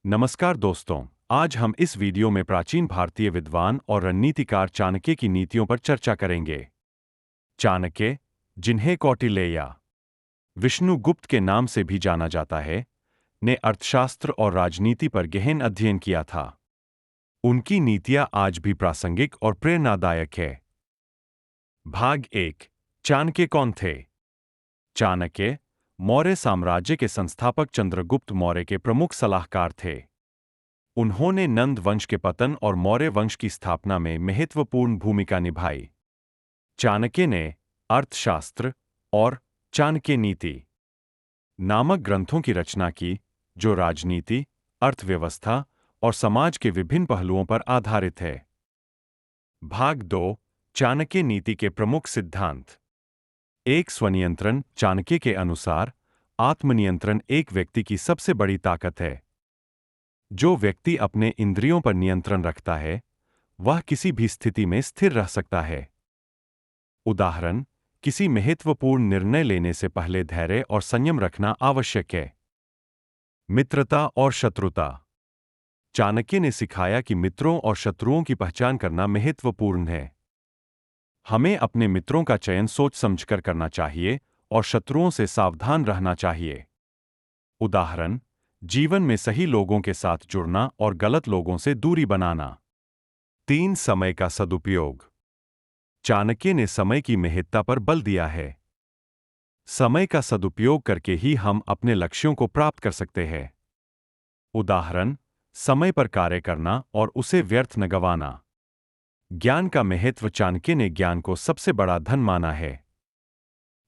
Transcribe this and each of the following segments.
नमस्कार दोस्तों, आज हम इस वीडियो में प्राचीन भारतीय विद्वान और रणनीतिकार चाणक्य की नीतियों पर चर्चा करेंगे। चाणक्य, जिन्हें कौटिल्य, विष्णुगुप्त के नाम से भी जाना जाता है, ने अर्थशास्त्र और राजनीति पर गहन अध्ययन किया था। उनकी नीतियां आज भी प्रासंगिक और प्रेरणादायक है। भाग 1। चाणक्य कौन थे? चाणक्य, मौर्य साम्राज्य के संस्थापक चंद्रगुप्त मौर्य के प्रमुख सलाहकार थे। उन्होंने नंद वंश के पतन और मौर्य वंश की स्थापना में महत्वपूर्ण भूमिका निभाई। चाणक्य ने अर्थशास्त्र और चाणक्य नीति नामक ग्रंथों की रचना की, जो राजनीति, अर्थव्यवस्था और समाज के विभिन्न पहलुओं पर आधारित है। भाग 2। चाणक्य नीति के प्रमुख सिद्धांत। एक, स्वनियंत्रण। चाणक्य के अनुसार आत्मनियंत्रण एक व्यक्ति की सबसे बड़ी ताकत है। जो व्यक्ति अपने इंद्रियों पर नियंत्रण रखता है, वह किसी भी स्थिति में स्थिर रह सकता है। उदाहरण, किसी महत्वपूर्ण निर्णय लेने से पहले धैर्य और संयम रखना आवश्यक है। मित्रता और शत्रुता। चाणक्य ने सिखाया कि मित्रों और शत्रुओं की पहचान करना महत्वपूर्ण है। हमें अपने मित्रों का चयन सोच समझकर करना चाहिए और शत्रुओं से सावधान रहना चाहिए। उदाहरण, जीवन में सही लोगों के साथ जुड़ना और गलत लोगों से दूरी बनाना। 3, समय का सदुपयोग। चाणक्य ने समय की महत्ता पर बल दिया है। समय का सदुपयोग करके ही हम अपने लक्ष्यों को प्राप्त कर सकते हैं। उदाहरण, समय पर कार्य करना और उसे व्यर्थ न गंवाना। ज्ञान का महत्व। चाणक्य ने ज्ञान को सबसे बड़ा धन माना है।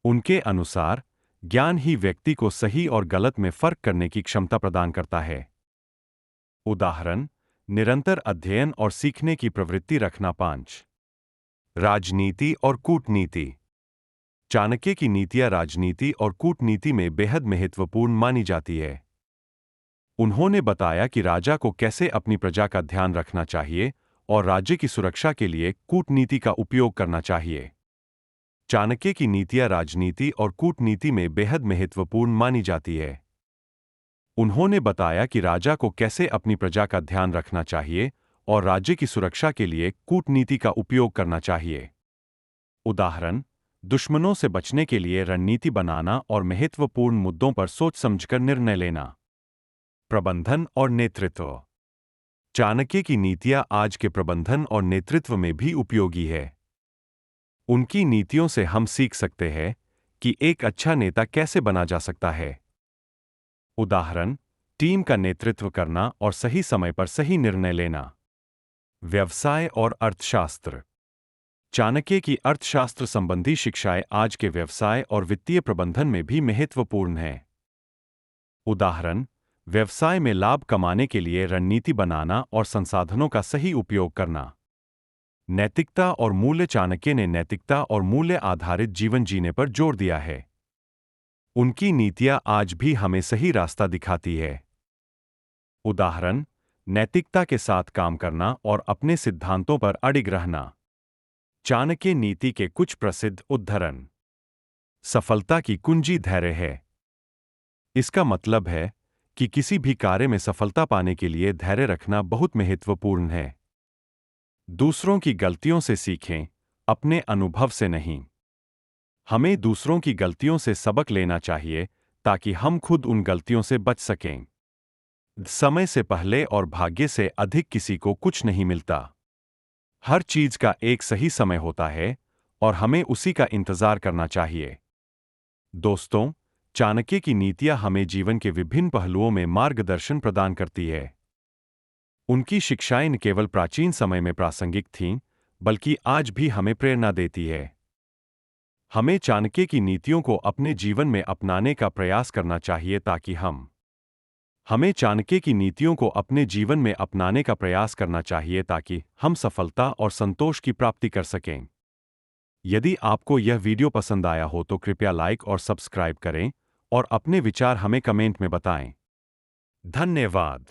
उनके अनुसार ज्ञान ही व्यक्ति को सही और गलत में फर्क करने की क्षमता प्रदान करता है। उदाहरण, निरंतर अध्ययन और सीखने की प्रवृत्ति रखना। 5, राजनीति और कूटनीति। चाणक्य की नीतियां राजनीति और कूटनीति में बेहद महत्वपूर्ण मानी जाती है। उन्होंने बताया कि राजा को कैसे अपनी प्रजा का ध्यान रखना चाहिए और राज्य की सुरक्षा के लिए कूटनीति का उपयोग करना चाहिए। चाणक्य की नीतियां राजनीति और कूटनीति में बेहद महत्वपूर्ण मानी जाती है। उन्होंने बताया कि राजा को कैसे अपनी प्रजा का ध्यान रखना चाहिए और राज्य की सुरक्षा के लिए कूटनीति का उपयोग करना चाहिए। उदाहरण, दुश्मनों से बचने के लिए रणनीति बनाना और महत्वपूर्ण मुद्दों पर सोच समझकर निर्णय लेना। प्रबंधन और नेतृत्व। चाणक्य की नीतियां आज के प्रबंधन और नेतृत्व में भी उपयोगी है। उनकी नीतियों से हम सीख सकते हैं कि एक अच्छा नेता कैसे बना जा सकता है। उदाहरण, टीम का नेतृत्व करना और सही समय पर सही निर्णय लेना। व्यवसाय और अर्थशास्त्र। चाणक्य की अर्थशास्त्र संबंधी शिक्षाएं आज के व्यवसाय और वित्तीय प्रबंधन में भी महत्वपूर्ण हैं। उदाहरण, व्यवसाय में लाभ कमाने के लिए रणनीति बनाना और संसाधनों का सही उपयोग करना। नैतिकता और मूल्य। चाणक्य ने नैतिकता और मूल्य आधारित जीवन जीने पर जोर दिया है। उनकी नीतियां आज भी हमें सही रास्ता दिखाती है। उदाहरण, नैतिकता के साथ काम करना और अपने सिद्धांतों पर अडिग रहना। चाणक्य नीति के कुछ प्रसिद्ध उद्धरण। सफलता की कुंजी धैर्य है। इसका मतलब है कि किसी भी कार्य में सफलता पाने के लिए धैर्य रखना बहुत महत्वपूर्ण है। दूसरों की गलतियों से सीखें, अपने अनुभव से नहीं। हमें दूसरों की गलतियों से सबक लेना चाहिए ताकि हम खुद उन गलतियों से बच सकें। समय से पहले और भाग्य से अधिक किसी को कुछ नहीं मिलता। हर चीज का एक सही समय होता है और हमें उसी का इंतजार करना चाहिए। दोस्तों, चाणक्य की नीतियां हमें जीवन के विभिन्न पहलुओं में मार्गदर्शन प्रदान करती है। उनकी शिक्षाएं न केवल प्राचीन समय में प्रासंगिक थीं, बल्कि आज भी हमें प्रेरणा देती है। हमें चाणक्य की नीतियों को अपने जीवन में अपनाने का प्रयास करना चाहिए ताकि हमें चाणक्य की नीतियों को अपने जीवन में अपनाने का प्रयास करना चाहिए ताकि हम सफलता और संतोष की प्राप्ति कर सकें। यदि आपको यह वीडियो पसंद आया हो तो कृपया लाइक और सब्सक्राइब करें और अपने विचार हमें कमेंट में बताएं। धन्यवाद।